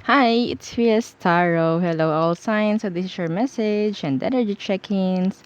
Hi, it's Fias Taro. Hello, all signs. So this is your message and energy check-ins.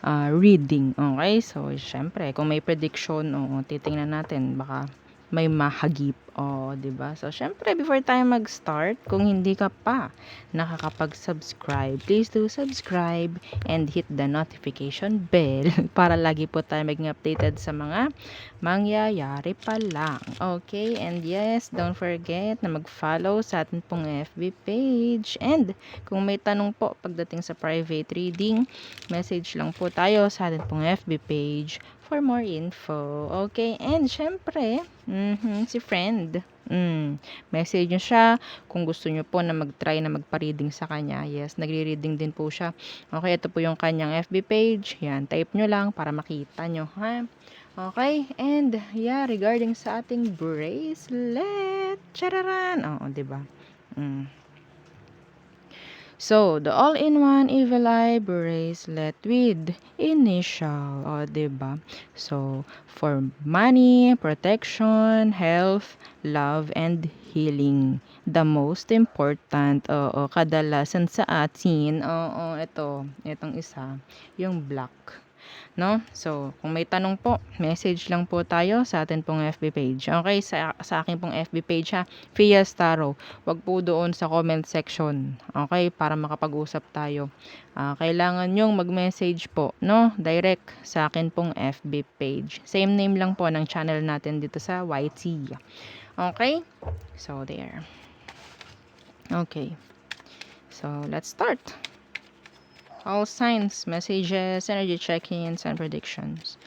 Reading. Okay, so syempre, kung may prediction, titingnan natin. Baka may mahagip. O, di ba? So, syempre, before tayo mag-start, kung hindi ka pa nakakapag-subscribe, please do subscribe and hit the notification bell para lagi po tayo maging updated sa mga mangyayari pa lang. Okay? And yes, don't forget na mag-follow sa atin pong FB page. And kung may tanong po pagdating sa private reading, message lang po tayo sa atin pong FB page for more info. Okay? And syempre, si friend. Message nyo siya kung gusto nyo po na mag-try na magpa-reading sa kanya. Yes, nagre-reading din po siya. Okay, ito po yung kanyang FB page. Yan, type nyo lang para makita nyo. Ha? Okay, and yeah, regarding sa ating bracelet. Chararan! Oo, diba? So, the all-in-one Evil Eye bracelet with initial, diba? So, for money, protection, health, love, and healing. The most important, kadalasan sa atin, itong isa, yung black. No? So, kung may tanong po, message lang po tayo sa atin pong FB page. Okay, sa akin pong FB page ha, Fias Taro. Wag po doon sa comment section. Okay, para makapag-usap tayo. Kailangan nyong mag-message po, no? Direct sa akin pong FB page. Same name lang po ng channel natin dito sa YT. Okay? So, there. Okay. So, let's start. All signs, messages, energy check-ins, and predictions.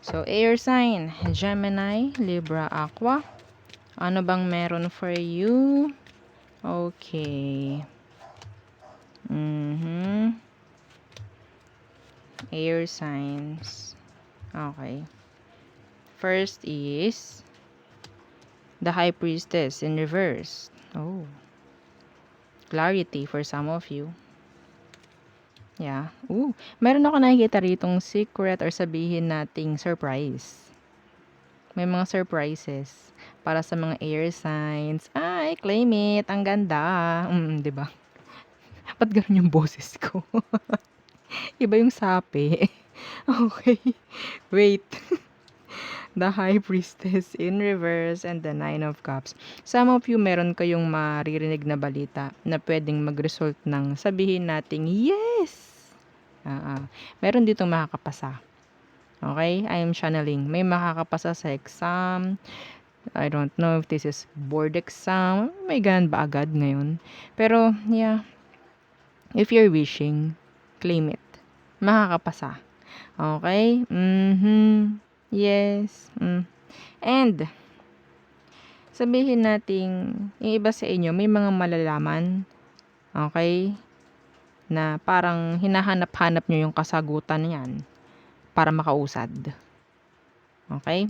So, air sign, Gemini, Libra, Aqua. Ano bang meron for you? Okay. Air signs. Okay. First is the High Priestess in reverse. Oh. Clarity for some of you. Yeah. Meron ako nakikita ritong secret or sabihin nating surprise. May mga surprises para sa mga air signs. Ay, claim it. Ang ganda. 'Di ba? Ba't ganun yung boses ko? Iba yung sapi. Okay. Wait. The High Priestess in reverse and the Nine of Cups. Some of you meron kayong maririnig na balita na pwedeng mag-result ng sabihin nating yes. Meron ditong makakapasa. Okay? I am channeling. May makakapasa sa exam. I don't know if this is board exam. May ganun ba agad ngayon? Pero, yeah. If you're wishing, claim it. Makakapasa. Okay? Yes. And, sabihin nating, yung iba sa inyo, may mga malalaman. Okay? Na parang hinahanap-hanap nyo yung kasagutan niyan para makausad. Okay?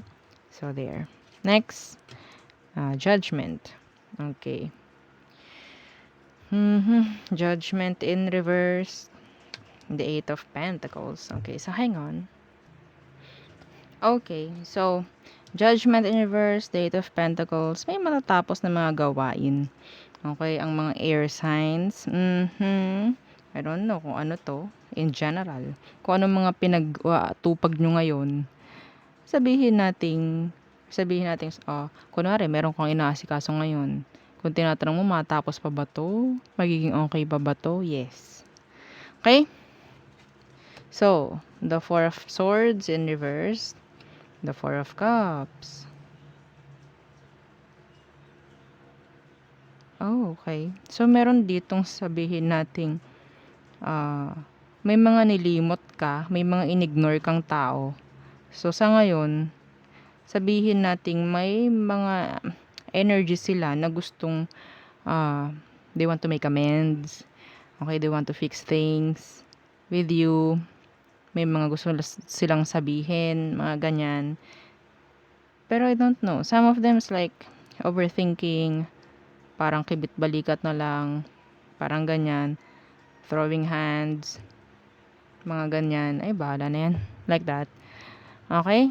So, there. Next, judgment. Okay. Judgment in reverse. The Eight of Pentacles. Okay, so hang on. Okay, so Judgment in reverse, the Eight of Pentacles. May matatapos na mga gawain. Okay, ang mga air signs. I don't know kung ano to in general. Kung ano mga pinagtupag nyo ngayon. Sabihin natin, kunwari, meron kang inaasikaso ngayon. Kung tinatanong mo, matapos pa ba to? Magiging okay pa ba to? Yes. Okay? So, the Four of Swords in reverse. The Four of Cups. Oh, okay. So, meron ditong sabihin nating may mga nilimot ka, may mga inignore kang tao. So, sa ngayon, sabihin nating may mga energy sila na gustong they want to make amends. Okay, they want to fix things with you. May mga gusto silang sabihin, mga ganyan. Pero I don't know. Some of them is like overthinking, parang kibit-balikat na lang, parang ganyan, throwing hands, mga ganyan. Ay, bahala na yan. Like that. Okay?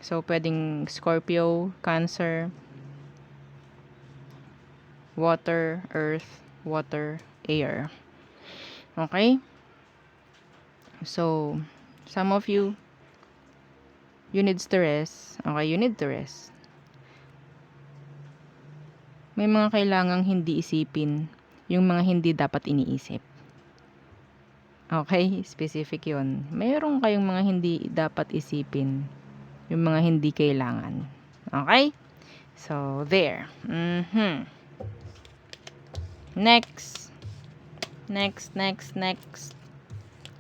So, pwedeng Scorpio, Cancer. water, earth, water, air. Okay? So, some of you need to rest. Okay, you need to rest. May mga kailangang hindi isipin, yung mga hindi dapat iniisip. Okay, specific yun. Mayroon kayong mga hindi dapat isipin, yung mga hindi kailangan. Okay? So, there. Next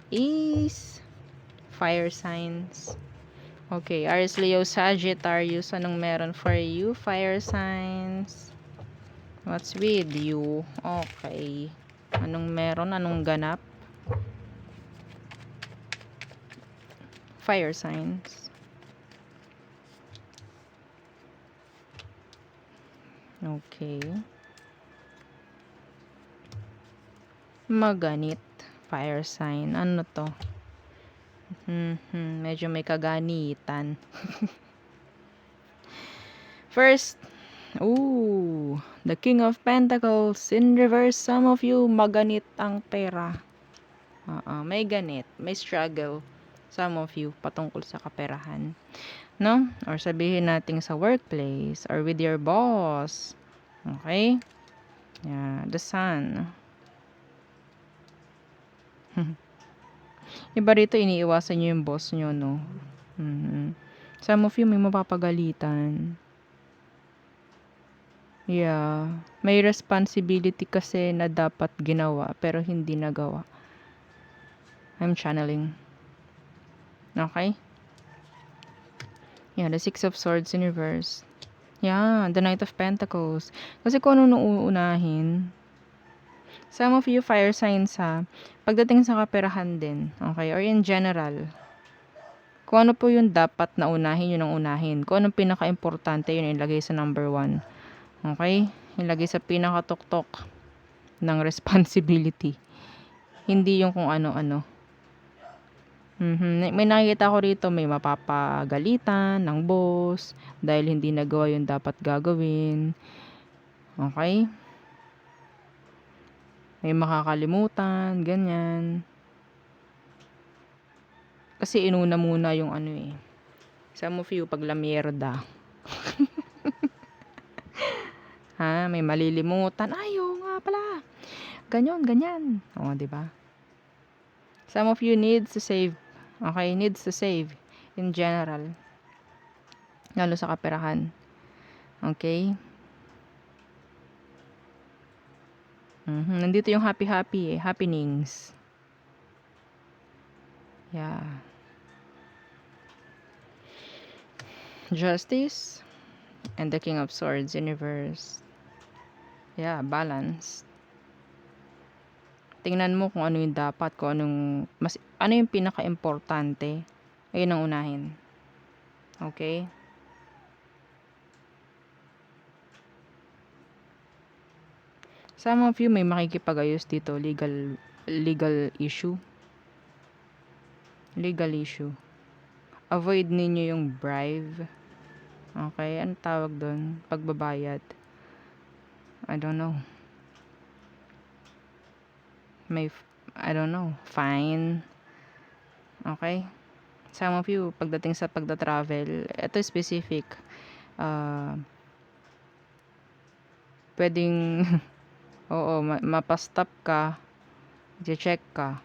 is fire signs. Okay, Aries, Leo, Sagittarius, anong meron for you? Fire signs. What's with you? Okay. Anong meron? Anong ganap? Fire signs. Okay. Maganit. Fire sign. Ano to? Medyo may kaganitan. First, the King of Pentacles in reverse. Some of you, maganit ang pera. May ganit, may struggle. Some of you, patungkol sa kaperahan. No? Or sabihin natin sa workplace or with your boss. Okay? Yeah, the Sun. Iba rito, iniiwasan nyo yung boss nyo, no? Some of you, may mapapagalitan. Yeah. May responsibility kasi na dapat ginawa, pero hindi nagawa. I'm channeling. Okay? Yeah, the Six of Swords in reverse. Yeah, the Knight of Pentacles. Kasi kung ano uunahin, some of you fire signs ha, pagdating sa kaperahan din, okay, or in general, kung ano po yung dapat na unahin, yun ang unahin. Kung anong pinaka-importante, yun ilagay sa number 1. Okay? Ilagay sa pinaka-tuktok ng responsibility. Hindi yung kung ano-ano. May nakikita ko rito, may mapapagalitan ng boss dahil hindi nagawa yung dapat gagawin. Okay? May makakalimutan, ganyan. Kasi inuna muna yung ano eh. Some of you, pag lamierda. Ha, may malilimutan. Ayo nga pala. Ganyan. O, diba? Some of you needs to save. Okay, needs to save. In general. Lalo sa kaperahan. Okay? Nandito yung happy-happy eh. Happenings. Yeah. Justice. And the King of Swords in reverse. Yeah, balance. Tingnan mo kung ano yung dapat, kung ano yung pinaka-importante. Ayun ang unahin. Okay? Some of you may makikipag-ayos dito, legal issue. Legal issue. Avoid ninyo yung bribe. Okay, ano tawag doon? Pagbabayad. I don't know. Fine. Okay? Some of you, pagdating sa pagda-travel, ito specific. Pwedeng, mapastop ka, i-check ka,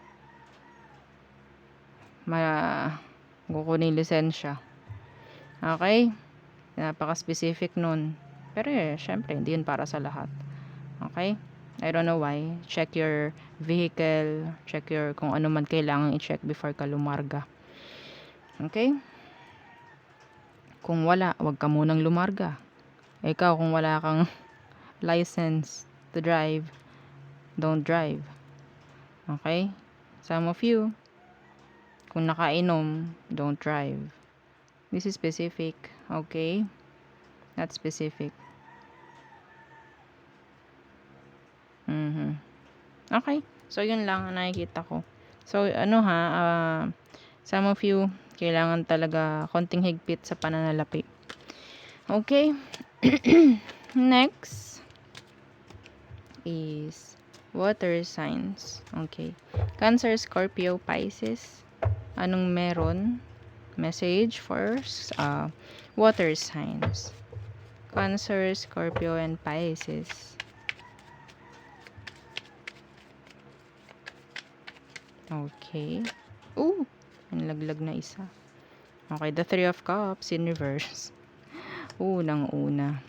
kukunin lisensya. Okay? Napaka-specific nun. Pero syempre, hindi yun para sa lahat. Okay? I don't know why. Check your vehicle, check kung ano man kailangan i-check before ka lumarga. Okay? Kung wala, wag ka munang lumarga. Ikaw, kung wala kang license to drive, don't drive. Okay? Some of you, kung nakainom, don't drive. This is specific. Okay? Not specific. Okay. So, yun lang ang nakikita ko. So, some of you, kailangan talaga konting higpit sa pananalapi. Okay? Next. is water signs. Okay. Cancer, Scorpio, Pisces. Anong meron? Message for water signs. Cancer, Scorpio, and Pisces. Okay. Ooh! Nalaglag na isa. Okay, the Three of Cups in reverse. Unang-una.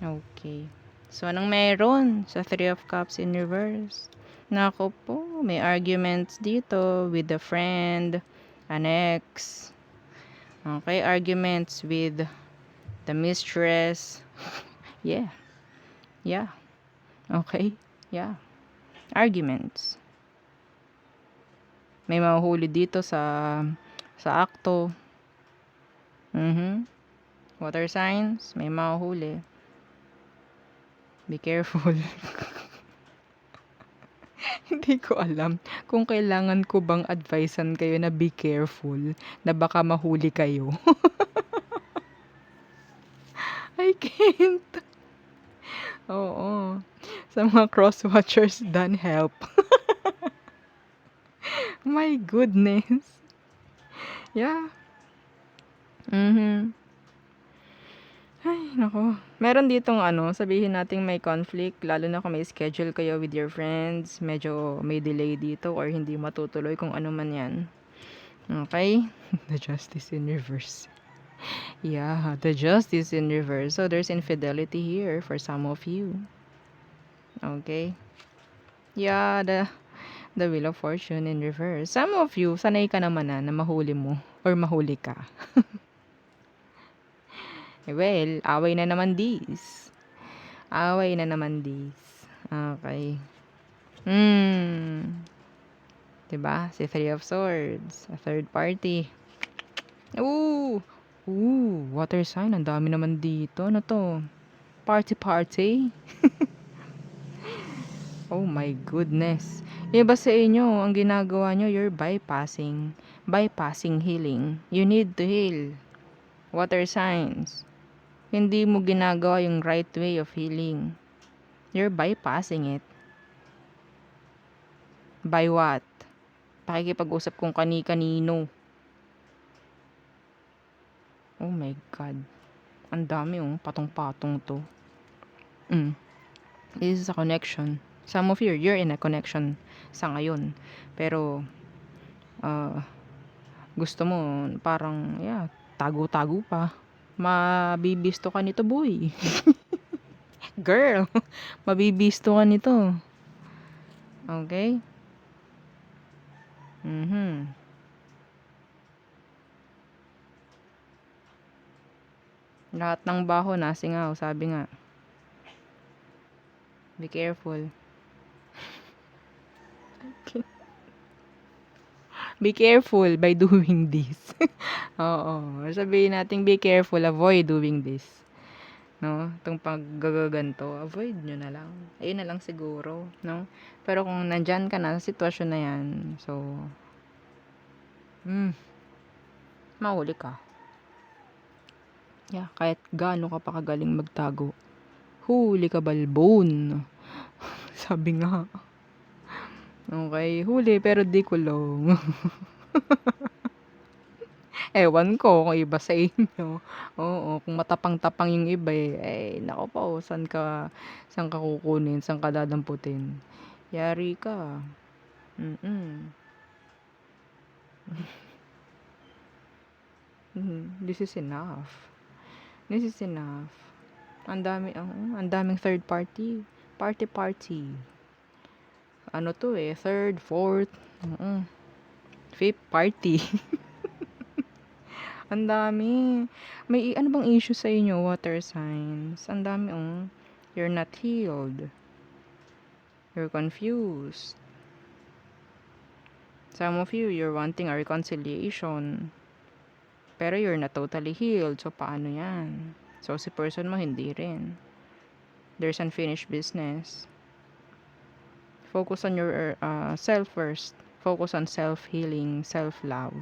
Okay. So, anong meron sa Three of Cups in reverse? Nako po, may arguments dito with a friend, an ex. Okay, arguments with the mistress. Yeah. Yeah. Okay. Yeah. Arguments. May mahuhuli dito sa akto. Water signs, may mahuhuli. Be careful. Hindi ko alam kung kailangan ko bang advisean kayo na be careful na baka mahuli kayo. I can't. Oo. Sa mga cross-watchers, dan help. My goodness. Yeah. Ay, nako. Meron ditong sabihin nating may conflict, lalo na kung may schedule kayo with your friends, medyo may delay dito or hindi matutuloy kung ano man yan. Okay? The Justice in reverse. Yeah, the Justice in reverse. So, there's infidelity here for some of you. Okay? Yeah, the Wheel of Fortune in reverse. Some of you, sanay ka naman na mahuli mo or mahuli ka. Well, away na naman this. Away na naman this. Okay. Diba? Si Three of Swords. A third party. Ooh! Ooh, water sign. Ang dami naman dito. Ano to? Party. Oh my goodness. Iba sa inyo, ang ginagawa nyo, you're bypassing healing. You need to heal. Water signs. Hindi mo ginagawa yung right way of healing. You're bypassing it. By what? Pakikipag-usap kung kani-kanino. Oh my God. Ang dami patong-patong to. This is a connection. Some of you, you're in a connection sa ngayon. Pero, gusto mo, parang, yeah, tago-tago pa. Mabibisto ka nito, boy. Girl, mabibisto ka nito. Okay? Lahat ng baho nasingaw, sabi nga. Be careful. Be careful by doing this. Oo. Sabihin natin, be careful, avoid doing this. No? Itong paggagaganto, avoid nyo na lang. Ayun na lang siguro. No? Pero kung nandyan ka na sa sitwasyon na yan, so, mahuli ka. Yeah, kahit gaano ka pa kagaling magtago. Huli ka balbon. Sabi nga. Okay, huli pero di kulong. Ewan ko kung iba sa inyo. Oo, kung matapang-tapang yung iba nako po, saan ka kukunin, saan ka dadamputin. Yari ka. This is enough. This is enough. Ang daming third party. Party. Ano to third, fourth, fifth party. Ang dami. May ano bang issue sa inyo, water signs? Ang dami You're not healed. You're confused. Some of you, you're wanting a reconciliation. Pero you're not totally healed. So, paano yan? So, si person mo, hindi rin. There's unfinished business. Focus on your self first. Focus on self-healing, self-love.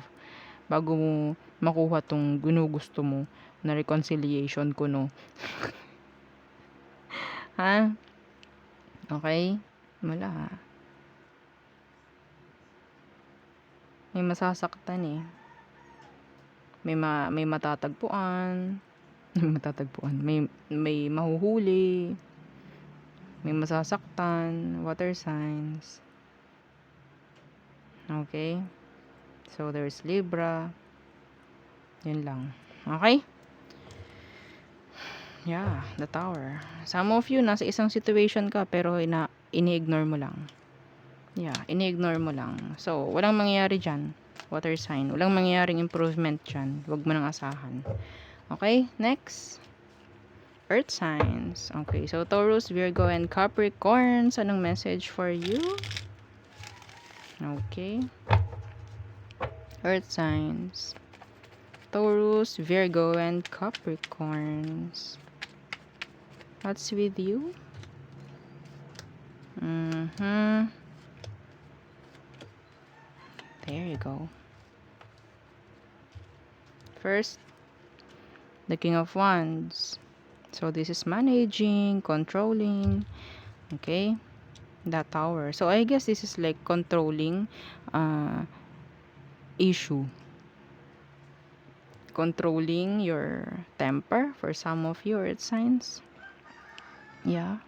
Bago mo makuha tong ginugusto mo na reconciliation ko, no? Ha? Okay? Wala. May masasaktan eh. May matatagpuan. May matatagpuan. May mahuhuli. May masasaktan. Water signs. Okay? So, there's Libra. Yun lang. Okay? Yeah, the Tower. Some of you, nasa isang situation ka, pero ini-ignore mo lang. Yeah, ini-ignore mo lang. So, walang mangyayari dyan. Water sign. Walang mangyayaring improvement dyan. Huwag mo nang asahan. Okay, next. Earth signs. Okay, so Taurus, Virgo, and Capricorns. Anong message for you? Okay. Earth signs. Taurus, Virgo, and Capricorns. What's with you? There you go. First, the King of Wands. So, this is managing, controlling. Okay. That Tower. So, I guess this is like controlling issue. Controlling your temper for some of you earth signs. Yeah.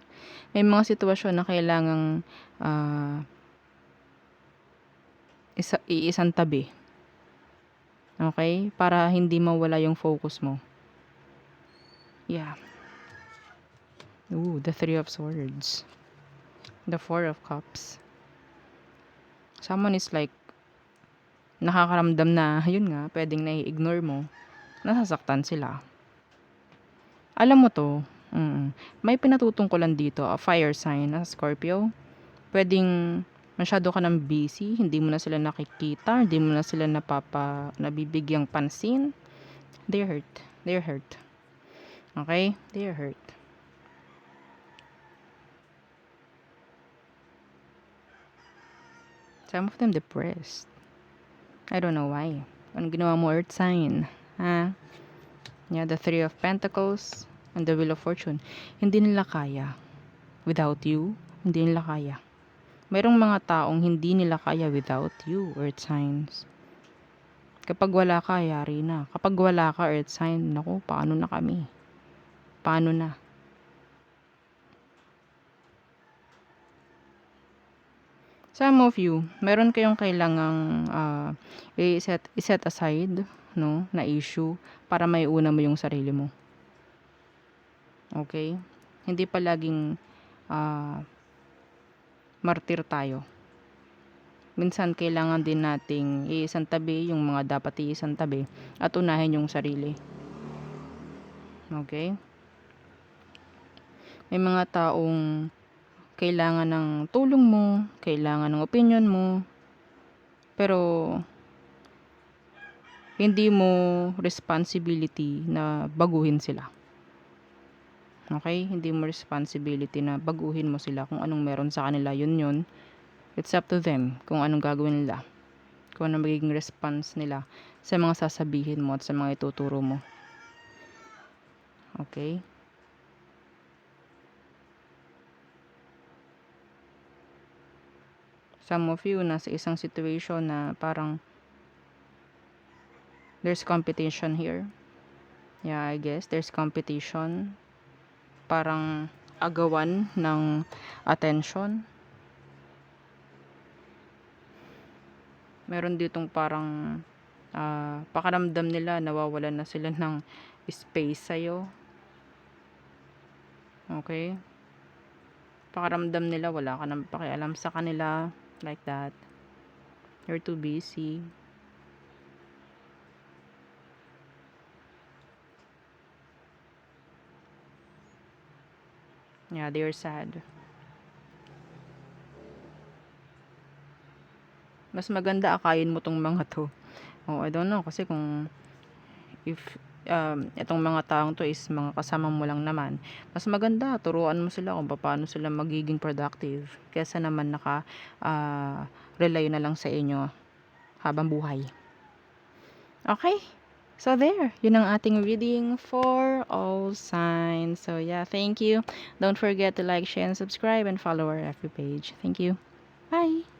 May mga sitwasyon na kailangang iisang tabi. Okay? Para hindi mawala yung focus mo. Yeah. Ooh, the Three of Swords. The Four of Cups. Someone is like nakakaramdam na, yun nga, pwedeng nai-ignore mo. Nasasaktan sila. Alam mo to, may pinatutungkulan dito, a fire sign, na Scorpio. Pwedeng masyado ka nang busy, hindi mo na sila nakikita, hindi mo na sila nabibigyang pansin. They're hurt. Okay? They're hurt. Some of them depressed. I don't know why. Anong ginawa mo, earth sign? Ha? Yeah, the Three of Pentacles and the Wheel of Fortune. Hindi nila kaya. Without you, hindi nila kaya. Mayroong mga taong hindi nila kaya without you, earth signs. Kapag wala ka, yari na. Kapag wala ka, earth sign, naku, paano na kami? Paano na? Some of you, meron kayong kailangang i-set aside, no, na issue para may una mo yung sarili mo. Okay? Hindi pa laging martir tayo. Minsan kailangan din nating iisang tabi yung mga dapat iisang tabi at unahin yung sarili. Okay? May mga taong kailangan ng tulong mo, kailangan ng opinion mo, pero hindi mo responsibility na baguhin sila. Okay? Hindi mo responsibility na baguhin mo sila kung anong meron sa kanila, yun. It's up to them kung anong gagawin nila. Kung anong magiging response nila sa mga sasabihin mo at sa mga ituturo mo. Okay? Some of you nasa isang situation na parang there's competition here. Yeah, I guess there's competition. Parang agawan ng attention. Meron ditong parang pakiramdam nila nawawalan na sila ng space sa'yo. Okay? Pakiramdam nila wala ka nang pakialam sa kanila. Like that. You're too busy. Yeah, they're sad. Mas maganda akayin mo tong mga to. Oh, I don't know kasi kung if itong mga taong to is mga kasama mo lang naman, mas maganda turuan mo sila kung paano sila magiging productive kaysa naman rely na lang sa inyo habang buhay. Okay? So there, yun ang ating reading for all signs. So yeah, thank you. Don't forget to like, share, and subscribe and follow our FB page. Thank you. Bye!